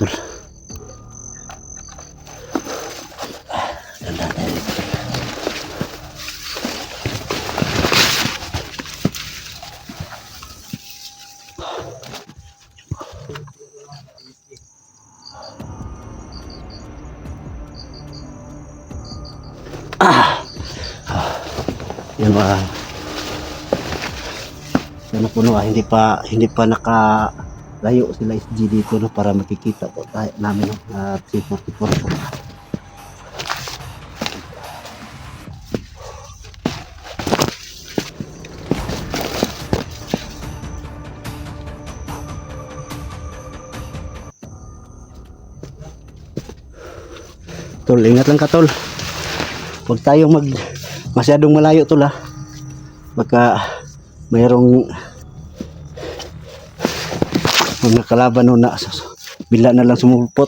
tol. Ganda tayo dito tol. Yan ba? Yan ang puno, hindi pa nakalayo sila SG dito no, para makikita po tayo namin no, C44 po. Tol, ingat lang ka tol. Huwag tayong masyadong malayo tol ha. Baka mayroong mga kalaban no na bila na lang sumulpot.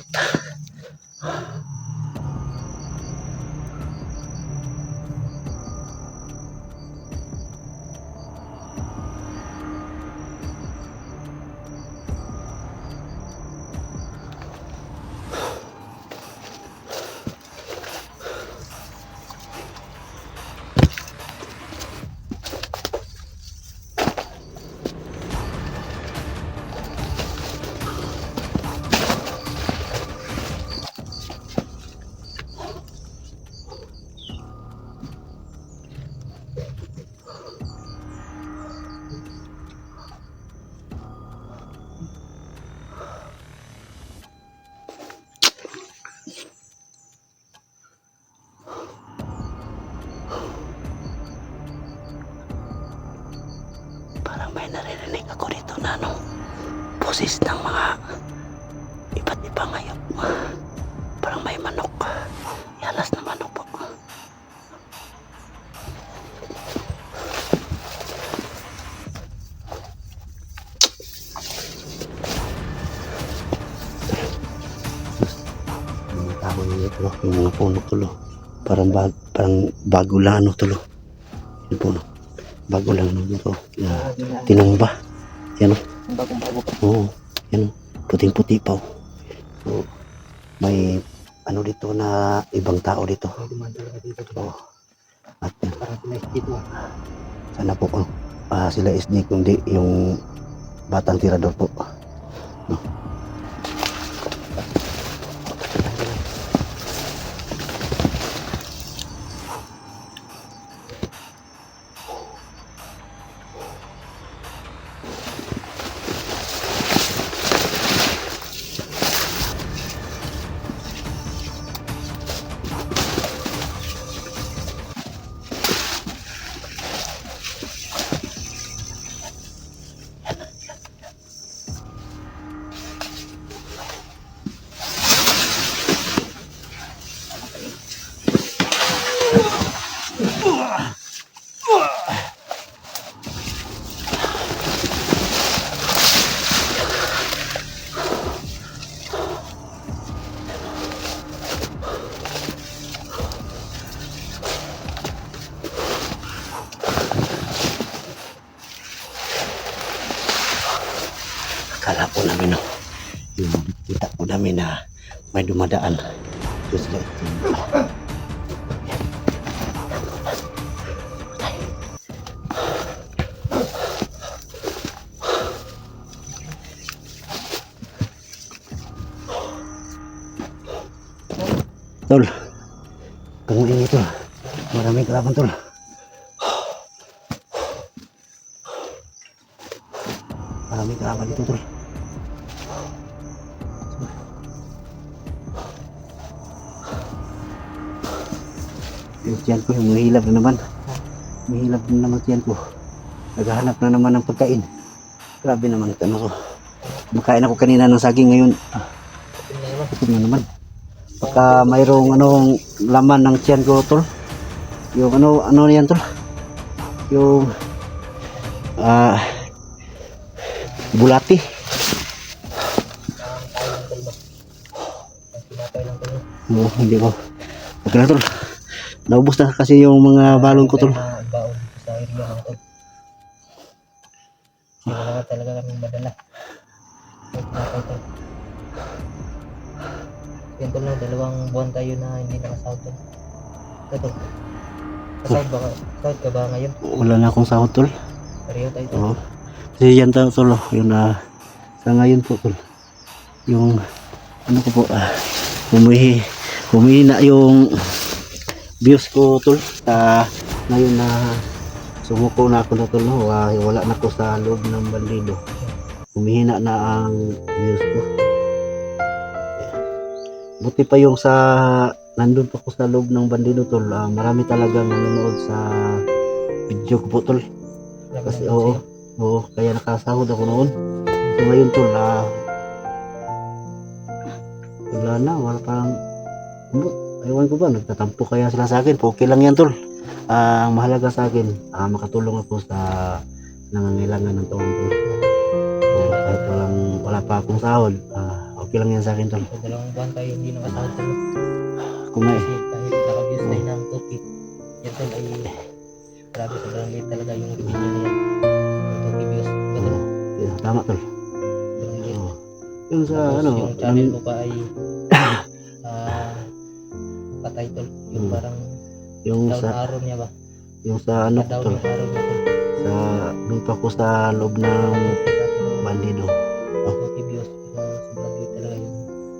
Parang may naririnig ako dito na ano, boses ng mga iba't ibang hayop. Parang may manok. Yalas na manok po. Yung tao nito, yung mga puno tulo. Parang bago lang ano tulo. Yung puno. Bago lang no dito. Tinumba. Yan o. Bagong-bago pa. Oo. Yan o. Puting-puti pa o. So, may ano dito na ibang tao dito. Oo. At Parang sila dito. sana po sila SD kundi yung batang tirador po. No. Akala po namin no, yung kita po namin na may dumadaan. Terus sila tol, kangulin ito. Maraming kalaban tol. Maraming kalaban dito tol. Yung tiyan ko, yung mahilap na naman. Mahilap na naman tiyan ko. Naghahanap na naman ng pagkain. Grabe naman ito. Ano ko. Makain ako kanina ng saging ngayon. Ito na naman. Baka mayroong anong laman ng tiyan ko tol. Yung ano yan tol. Yung bulati. Oo, hindi ko. Okay na tol. Naubos na kasi yung mga balon ko tol. Baon sa area natin. Wala talaga kaming madala. Yan tol, no? 2 buwan tayo na hindi nakasahod tol. Ito tol. Kasahod ka ba ngayon? Wala na akong sahod tol. Pareho tayo tol. Oo. Kasi yan tol, yun sa ngayon po tol. Yung ano ko po, humihina yung views ko tol. Ngayon na sumuko na ako na tol, no? Wala na ako sa loob ng bandido. Humihina na ang views ko. Buti pa yung nandun pa ako sa loob ng bandido tol. Marami talagang nanonood sa video ko po tol. Kasi oo, kaya nakasahod ako noon. So ngayon tol, wala na, wala parang ewan ko ba, nagtatampo kaya sila sa akin. Okay lang yan tol. Ang mahalaga sa akin, makatulong ako sa nangangailangan ng taon tol. Kahit wala pa akong sahod, okay lang yan sa akin tol. So 2 buwan tayo hindi nakasahod tol. Kung nga Kasi dahil naka-views tayo ng 2K. Yan tol ay grabe, sobrang liit talaga yung revenue na yan. Yung 2K views. Ba tol? tama tol. Sobrang liit. Yung sa Tapos ano, yung channel ko pa ay patay tol. Yung parang yung down sa arrow niya ba? yung sa ano Down tol, yung arrow niya tol. doon pa ako sa loob ng bandido. 2K views. Pero sobrang liit talaga yung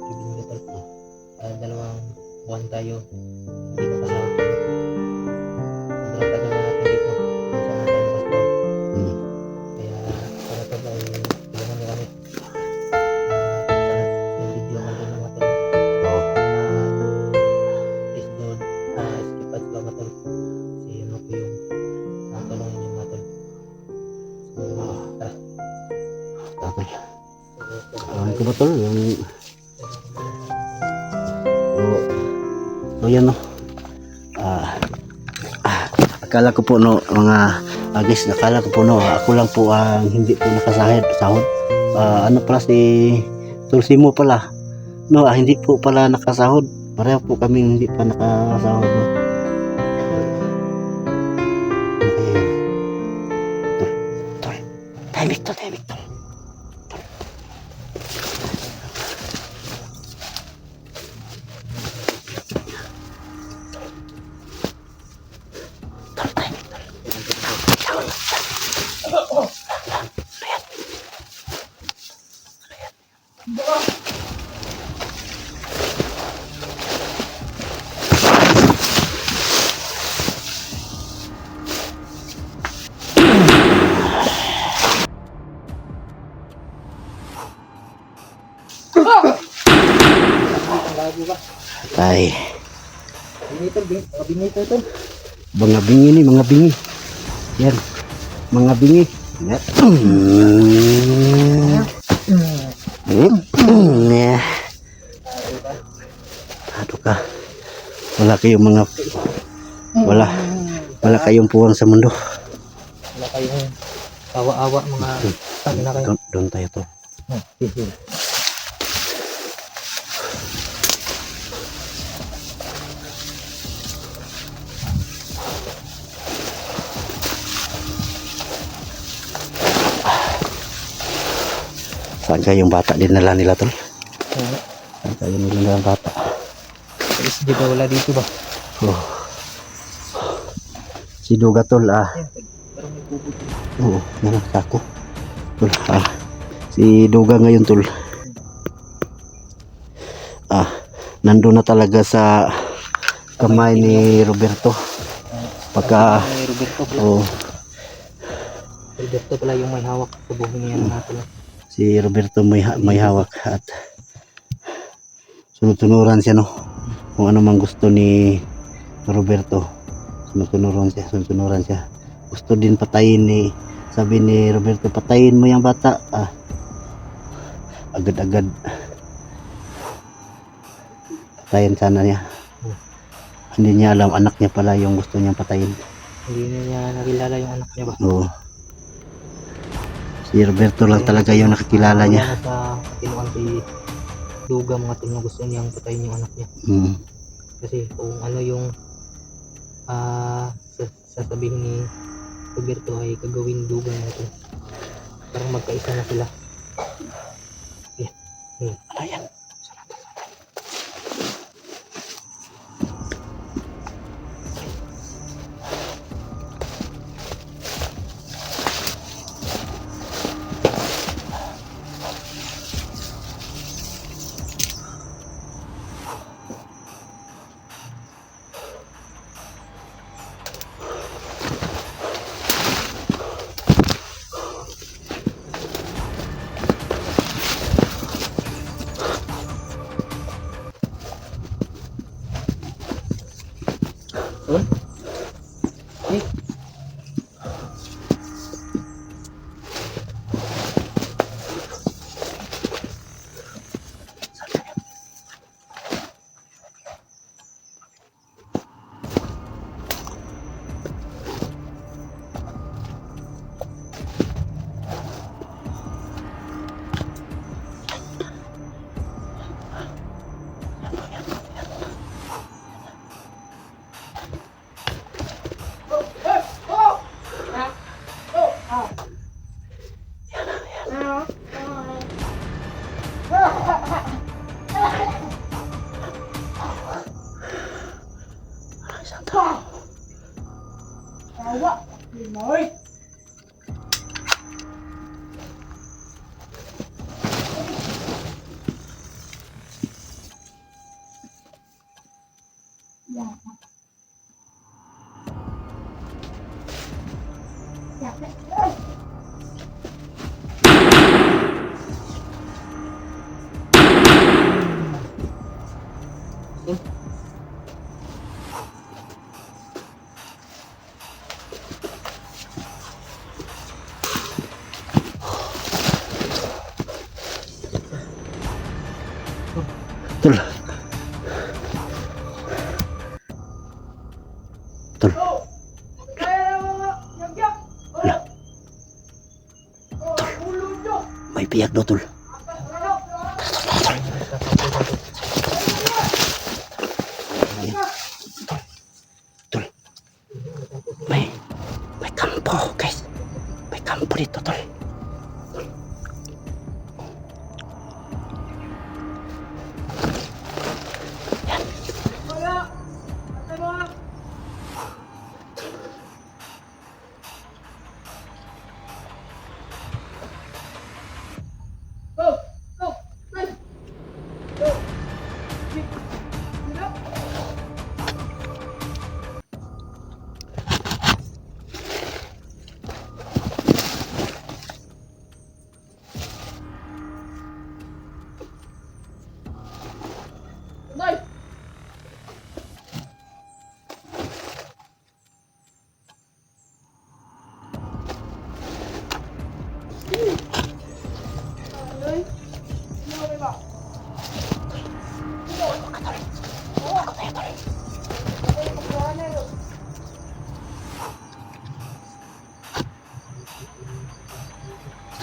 revenue tol. 2 buwan tayo hindi nakasahod tol. Sobrang tagal na natin dito. Saan na tayo nakasahod. Hmm. Kaya para tol ay tulungan niyo kami. Sana yung video man din mga tol. Oo. Please don't skip ads ba mga tol. Kasi yun po yung tulungan niyo mga tol. So tara. Tol. Alam ko ba tol, yung so yan no. Akala ko po no, mga guys, akala ko po no, ako lang po ang hindi po nakasahod. Ano pala si Tulsimo pala. No, hindi po pala nakasahod. Pareho po kaming hindi pa nakasahod no. Okay. Tol. Tahimik tol. Tay. Binito tol. Mga bingi ni, mga bingi. Yan. Mga bingi. Yan. Ano ka? Wala kayong mga wala kayong puwang sa mundo. Wala kayong awa-awa mga tag na kayo. Doon tayo to. Saan kayong bata dinala nila tol? Saan kayo nila ng bata? Di ba wala dito ba? Oh. Si Duga tol Parang may bubot. Oo, yan ang kako. Tol, si Duga ngayon tol. Nandun na talaga sa kamay ni Roberto. Pagka Roberto pala. Roberto pala yung may hawak sa buhay niya natin. si Roberto may hawak at sunod-sunuran siya no. Kung ano mang gusto ni Roberto, sunod-sunuran siya. Gusto din patayin sabi ni Roberto, patayin mo yung bata. Agad-agad patayin sana niya. Hindi niya alam anak niya pala yung gusto niyang patayin. Hindi niya nakilala yung anak niya ba? Oo. Si Roberto lang talaga yung nakikilala niya. Wala na sa katinuan si Duga mga tol na gusto niyang patayin yung anak niya. Kasi kung ano yung sasabihin ni Roberto ay gagawin Duga mga tol. Parang magkaisa na sila. Ayan. Tol. Tol. Wala. Tol. May piyak daw, tol. Ayan. Tol. May kampo, guys. May kampo dito, tol.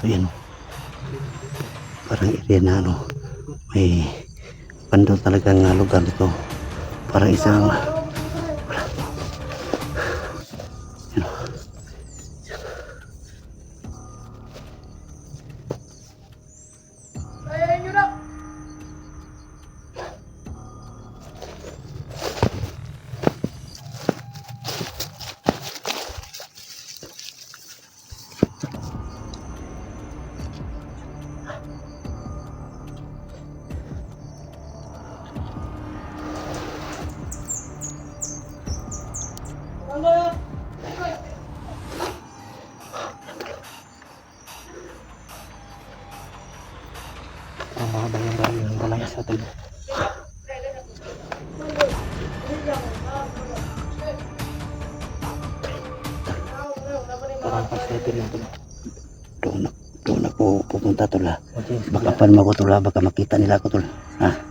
So yan, parang area na ano, may bando talagang lugar dito, parang isang yan. Ang mga bayang-bayang ng balay sa atin. Parang pag-settle lang ito. Doon ako pupunta, tol, ha. Baka pan mo ko, tol, ha. Baka makita nila ako, tol, ha.